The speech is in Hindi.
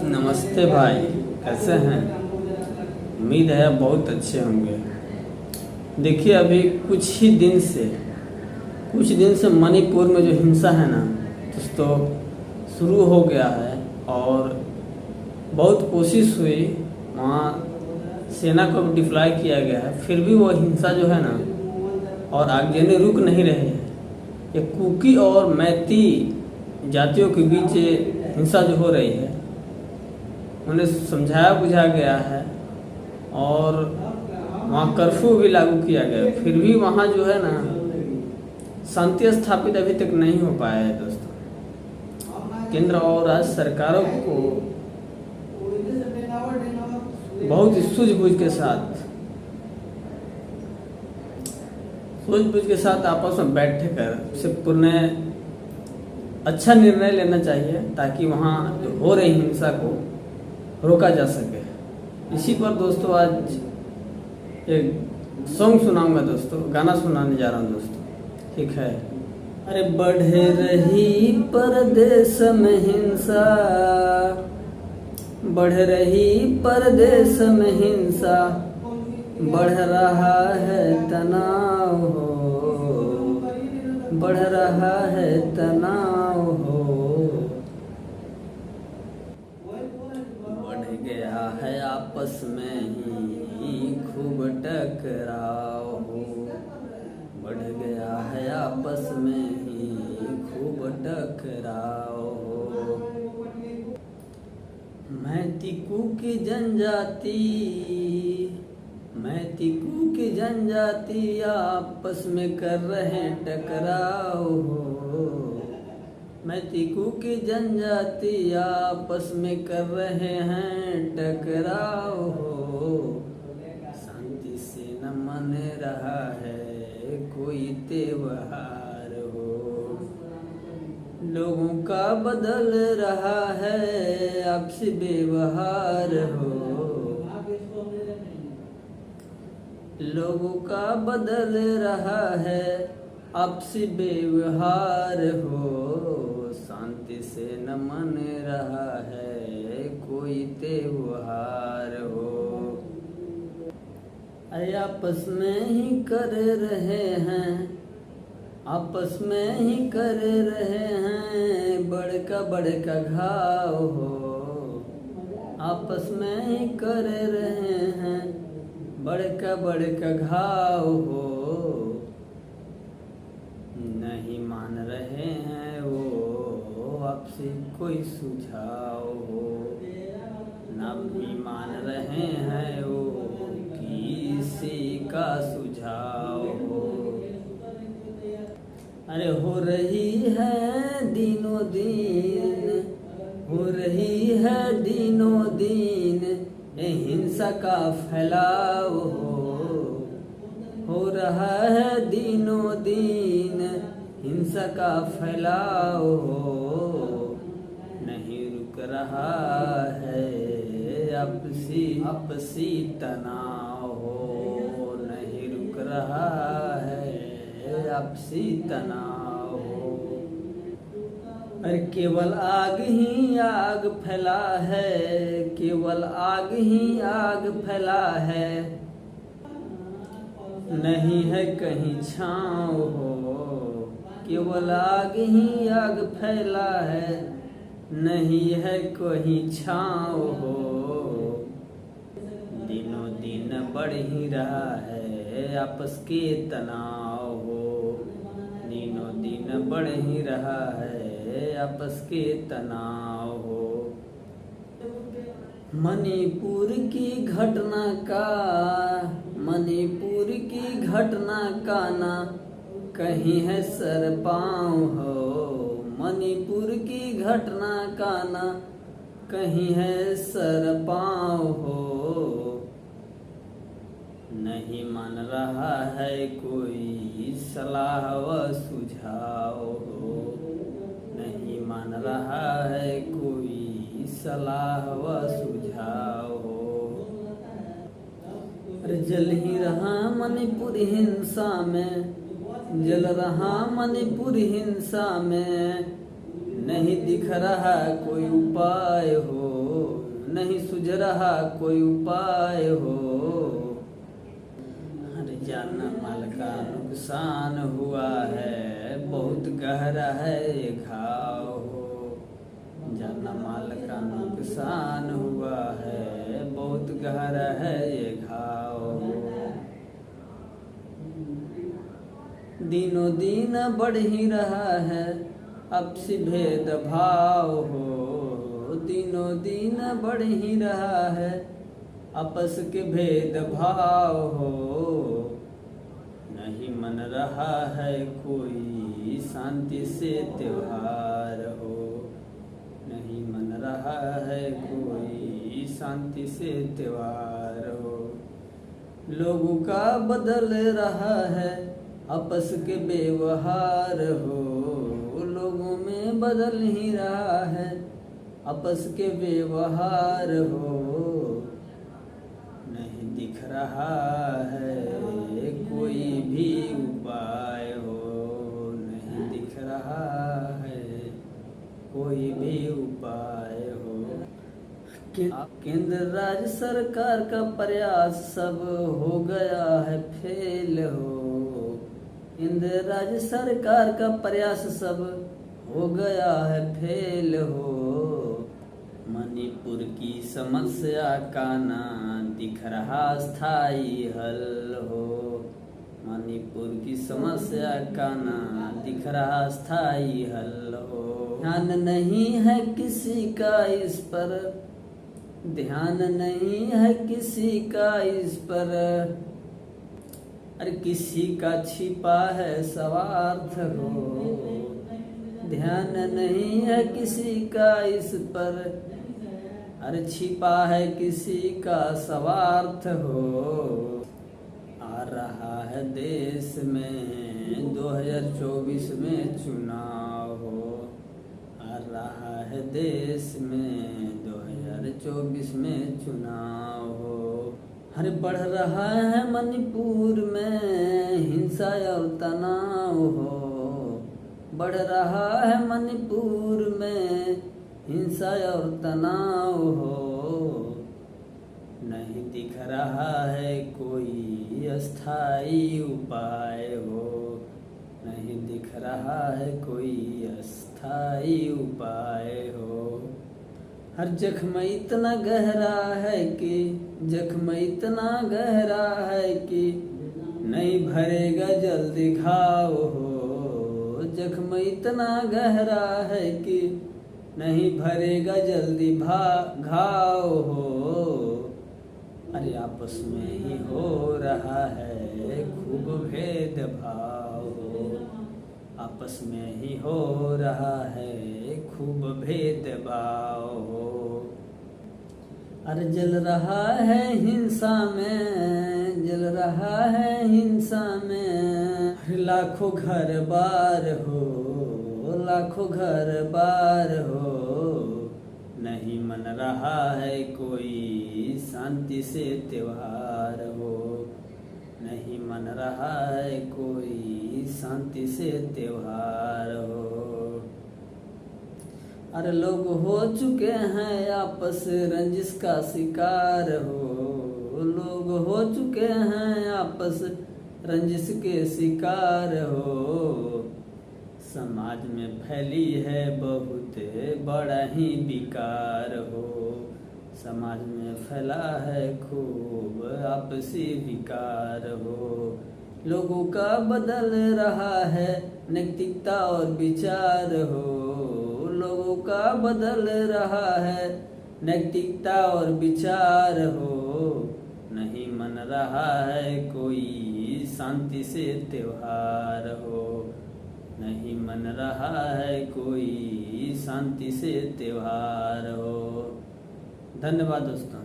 नमस्ते भाई, कैसे हैं? उम्मीद है बहुत अच्छे होंगे। देखिए, अभी कुछ दिन से मणिपुर में जो हिंसा है ना दोस्तों, शुरू हो गया है। और बहुत कोशिश हुई, वहाँ सेना को डिप्लॉय किया गया है, फिर भी वो हिंसा जो है ना और आगजनी रुक नहीं रही है। ये कुकी और मैती जातियों के बीच ये हिंसा जो हो रही है, उन्हें समझाया बुझाया गया है और वहाँ कर्फ्यू भी लागू किया गया है। फिर भी वहाँ जो है ना शांति स्थापित अभी तक नहीं हो पाया है दोस्तों। केंद्र और राज्य सरकारों को बहुत ही सूझबूझ के साथ आपस में बैठकर से पूर्ण अच्छा निर्णय लेना चाहिए, ताकि वहाँ जो हो रही हिंसा को रोका जा सके। इसी पर दोस्तों आज एक सॉन्ग सुनाऊंगा दोस्तों, गाना सुनाने जा रहा हूँ दोस्तों, ठीक है। अरे बढ़ रही परदेश में हिंसा, बढ़ रही परदेश में हिंसा, बढ़ रहा है तनाव हो, बढ़ रहा है तनाव हो, बढ़ गया है आपस में ही खूब टकराव हो, बढ़ गया है आपस में ही खूब टकराव हो। मैती कुकी जनजाति आपस में कर रहे टकराव हो, मैती कुकी जनजाति आपस में कर रहे हैं टकराव हो। शांति से न मन रहा है कोई त्योहार हो, लोगों का बदल रहा है आपसी व्यवहार हो, लोगों का बदल रहा है आपसी व्यवहार हो। शांति से न मन रहा है कोई त्योहार हो। अरे आपस में ही कर रहे हैं, आपस में ही कर रहे हैं बड़का घाव हो, आपस में ही कर रहे हैं बड़का घाव हो। नहीं मान रहे हैं वो आपसे कोई सुझाव हो, ना भी मान रहे हैं वो किसी का सुझाव हो। अरे हो रही है दिनों दिन, हो रही है दिनों दिन हिंसा का फैलाव हो रहा है दिनों दिन हिंसा का फैलाव हो। नहीं रुक रहा है आपसी तनाव हो, नहीं रुक रहा है आपसी तनाव हो। अरे केवल आग ही आग फैला है, केवल आग ही आग फैला है, नहीं है कहीं छाँव हो, केवल आग ही आग फैला है, नहीं है कहीं छाँव हो। दिनों दिन बढ़ ही रहा है आपस के तनाव हो, दिनों दिन बढ़ ही रहा है आपस के तनाव हो। मणिपुर की घटना का ना कहीं है सर पाँव हो, मणिपुर की घटना का ना कहीं है सर पाँव हो। नहीं मान रहा है कोई सलाह व सुझाव हो, नहीं मान रहा है कोई सलाह व सुझाव हो। अरे जल ही रहा मणिपुर हिंसा में, जल रहा मणिपुर हिंसा में, नहीं दिख रहा कोई उपाय हो, नहीं सुझ रहा कोई उपाय हो। अरे जाना माल का नुकसान हुआ है, बहुत गहरा है ये घाव हो। जाना माल का नुकसान हुआ है, बहुत गहरा है ये घाव हो। दिनों दिन बढ़ ही रहा है आपसी भेदभाव हो, दिनों दिन बढ़ ही रहा है आपस के भेदभाव हो। नहीं मन रहा है कोई शांति से त्योहार हो, नहीं मन रहा है कोई शांति से त्योहार हो। लोगों का बदल रहा है आपस के व्यवहार हो, लोगों में बदल ही रहा है आपस के व्यवहार हो। नहीं दिख रहा है कोई भी उपाय हो, नहीं दिख रहा है कोई भी उपाय हो। केंद्र राज्य सरकार का प्रयास सब हो गया है फेल हो, केंद्र राज्य सरकार का प्रयास सब हो गया है फेल हो। मणिपुर की समस्या का ना दिख रहा स्थायी हल हो, मणिपुर की समस्या का ना दिख रहा स्थायी हल हो। ध्यान नहीं है किसी का इस पर, ध्यान नहीं है किसी का इस पर। अरे किसी का छिपा है स्वार्थ हो, ध्यान नहीं है किसी का इस पर। अरे छिपा है किसी का स्वार्थ हो। आ रहा है देश में 2024 में चुनाव हो, आ रहा है देश में 2024 में चुनाव हो। अरे बढ़ रहा है मणिपुर में हिंसा और तनाव हो, बढ़ रहा है मणिपुर में हिंसा और तनाव हो। नहीं दिख रहा है कोई अस्थाई उपाय हो, नहीं दिख रहा है कोई अस्थाई उपाय हो। हर जख्म इतना गहरा है कि, जख्म इतना गहरा है कि नहीं भरेगा जल्दी घाव हो, जख्म इतना गहरा है कि नहीं भरेगा जल्दी घाव हो। अरे आपस में ही हो रहा है खूब भेदभाव हो, आपस में ही हो रहा है खूब भेदभाव हो। अरे जल रहा है हिंसा में, जल रहा है हिंसा में। लाखों घर बार हो, लाखों घर बार हो। नहीं मन रहा है कोई शांति से त्योहार हो, नहीं मन रहा है कोई शांति से त्योहार हो। अरे लोग हो चुके हैं आपस रंजिश का शिकार हो, लोग हो चुके हैं आपस रंजिश के शिकार हो। समाज में फैली है बहुत बड़ा ही विकार हो, समाज में फैला है खूब आपसी विकार हो। लोगों का बदल रहा है नैतिकता और विचार हो, लोगों का बदल रहा है नैतिकता और विचार हो। नहीं मन रहा है कोई शांति से त्योहार हो, नहीं मन रहा है कोई शांति से त्योहार हो। धन्यवाद दोस्तों।